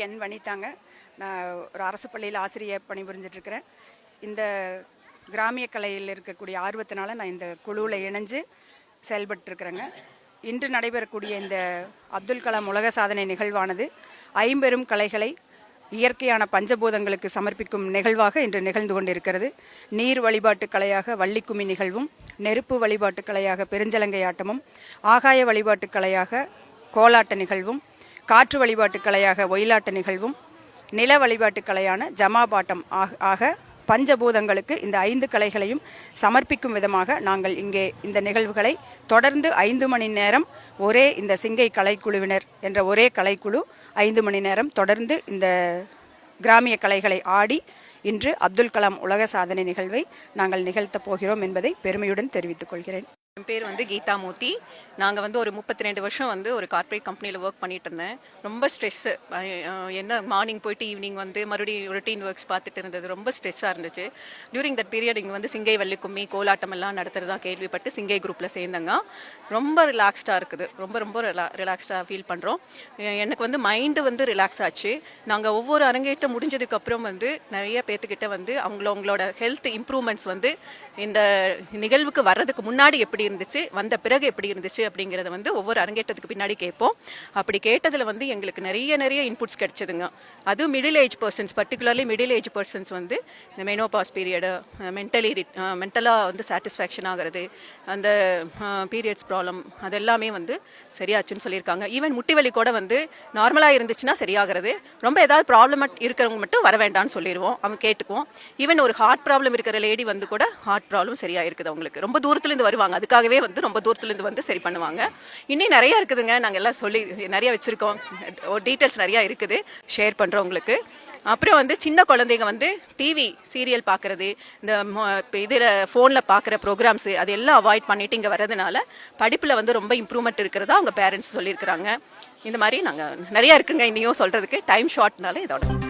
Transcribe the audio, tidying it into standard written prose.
என் வனிதாங்க. நான் ஒரு அரசு பள்ளியில் ஆசிரியர் பணிபுரிஞ்சிட்ருக்கிறேன். இந்த கிராமிய கலையில் இருக்கக்கூடிய ஆர்வத்தினால நான் இந்த குழுவில் இணைஞ்சு செயல்பட்டுருக்கிறேங்க. இன்று நடைபெறக்கூடிய இந்த அப்துல் கலாம் உலக சாதனை நிகழ்வானது ஐம்பெரும் கலைகளை இயற்கையான பஞ்சபூதங்களுக்கு சமர்ப்பிக்கும் நிகழ்வாக இன்று நிகழ்ந்து கொண்டிருக்கிறது. நீர் வழிபாட்டு கலையாக வள்ளிக்கும்மி நிகழ்வும், நெருப்பு வழிபாட்டு கலையாக பெருஞ்சலங்கை ஆட்டமும், ஆகாய வழிபாட்டு கலையாக கோலாட்ட நிகழ்வும், காற்று வழிபாட்டு கலையாக ஒயிலாட்ட நிகழ்வும், நில வழிபாட்டு கலையான ஜமாபாட்டம் ஆக பஞ்சபூதங்களுக்கு இந்த 5 கலைகளையும் சமர்ப்பிக்கும் விதமாக நாங்கள் இங்கே இந்த நிகழ்வுகளை தொடர்ந்து 5 மணி நேரம் ஒரே இந்த சிங்கை கலைக்குழுவினர் என்ற ஒரே கலைக்குழு 5 மணி நேரம் தொடர்ந்து இந்த கிராமிய கலைகளை ஆடி இன்று அப்துல் கலாம் உலக சாதனை நிகழ்வை நாங்கள் நிகழ்த்தப் போகிறோம் என்பதை பெருமையுடன் தெரிவித்துக் கொள்கிறேன். என் பேர் கீதா மூர்த்தி. நாங்கள் ஒரு 32 வருஷம் ஒரு கார்ப்பரேட் கம்பெனியில் ஒர்க் பண்ணிட்டு இருந்தேன். ரொம்ப ஸ்ட்ரெஸ்ஸு. என்ன மார்னிங் போயிட்டு ஈவினிங் மறுபடியும் ரொட்டீன் ஒர்க்ஸ் பார்த்துட்டு இருந்தது. ரொம்ப ஸ்ட்ரெஸ்ஸாக இருந்துச்சு. டியூரிங் தட் பீரியட் இங்கே சிங்கை வள்ளிக்கும்மி கோலாட்டம் எல்லாம் நடத்துகிறதா கேள்விப்பட்டு சிங்கை குரூப்பில் சேர்ந்தங்க. ரொம்ப ரிலாக்ஸ்டாக இருக்குது. ரொம்ப ரிலாக்ஸ்டாக ஃபீல் பண்ணுறோம். எனக்கு மைண்டு ரிலாக்ஸ் ஆச்சு. நாங்கள் ஒவ்வொரு அரங்கேற்றம் முடிஞ்சதுக்கப்புறம் நிறைய பேர்த்துக்கிட்ட அவங்களோட ஹெல்த் இம்ப்ரூவ்மெண்ட்ஸ் இந்த நிகழ்வுக்கு வர்றதுக்கு முன்னாடி எப்படி இருந்துச்சு, வந்த பிறகு எப்படி இருந்துச்சு அப்படிங்கிறத ஒவ்வொரு அரங்கேற்றத்துக்கு பின்னாடி கேட்போம். அப்படி கேட்டதில் எங்களுக்கு நிறைய இன்புட்ஸ் கிடைச்சதுங்க. அதுவும் middle age persons, particularly middle age persons இந்த மெனோபாஸ் பீரியடு மென்டலாக சாட்டிஸ்ஃபேக்ஷன் ஆகிறது, அந்த பீரியட்ஸ் ப்ராப்ளம் அதெல்லாமே சரியாச்சுன்னு சொல்லியிருக்காங்க. ஈவன் முட்டி வலி கூட நார்மலாக இருந்துச்சுன்னா சரியாகிறது. ரொம்ப ஏதாவது ப்ராப்ளம் இருக்கிறவங்க மட்டும் வர வேண்டாம்னு சொல்லிடுவோம், அவங்க கேட்டுக்குவோம். ஈவன் ஒரு ஹார்ட் ப்ராப்ளம் இருக்கிற லேடி கூட ஹார்ட் ப்ராப்ளம் சரியாக இருக்குது. அவங்களுக்கு ரொம்ப தூரத்துலேருந்து வருவாங்க, அதுக்காகவே ரொம்ப தூரத்துலேருந்து சரி பண்ணுவாங்க. இன்னும் நிறையா இருக்குதுங்க. நாங்கள் எல்லாம் சொல்லி நிறையா வச்சுருக்கோம். டீட்டெயில்ஸ் நிறையா இருக்குது, ஷேர் பண்ணுறோம் உங்களுக்கு. அப்புறம் சின்ன குழந்தைங்க டிவி சீரியல் பார்க்குறது, இந்த இதில் ஃபோனில் பார்க்குற ப்ரோக்ராம்ஸு அதெல்லாம் அவாய்ட் பண்ணிவிட்டு இங்கே வர்றதுனால படிப்பில் ரொம்ப இம்ப்ரூவ்மெண்ட் இருக்கிறதா அவங்க பேரண்ட்ஸ் சொல்லியிருக்கிறாங்க. இந்த மாதிரி நாங்கள் நிறையா இருக்குங்க இன்னையும் சொல்கிறதுக்கு. டைம் ஷார்ட்னால இதோட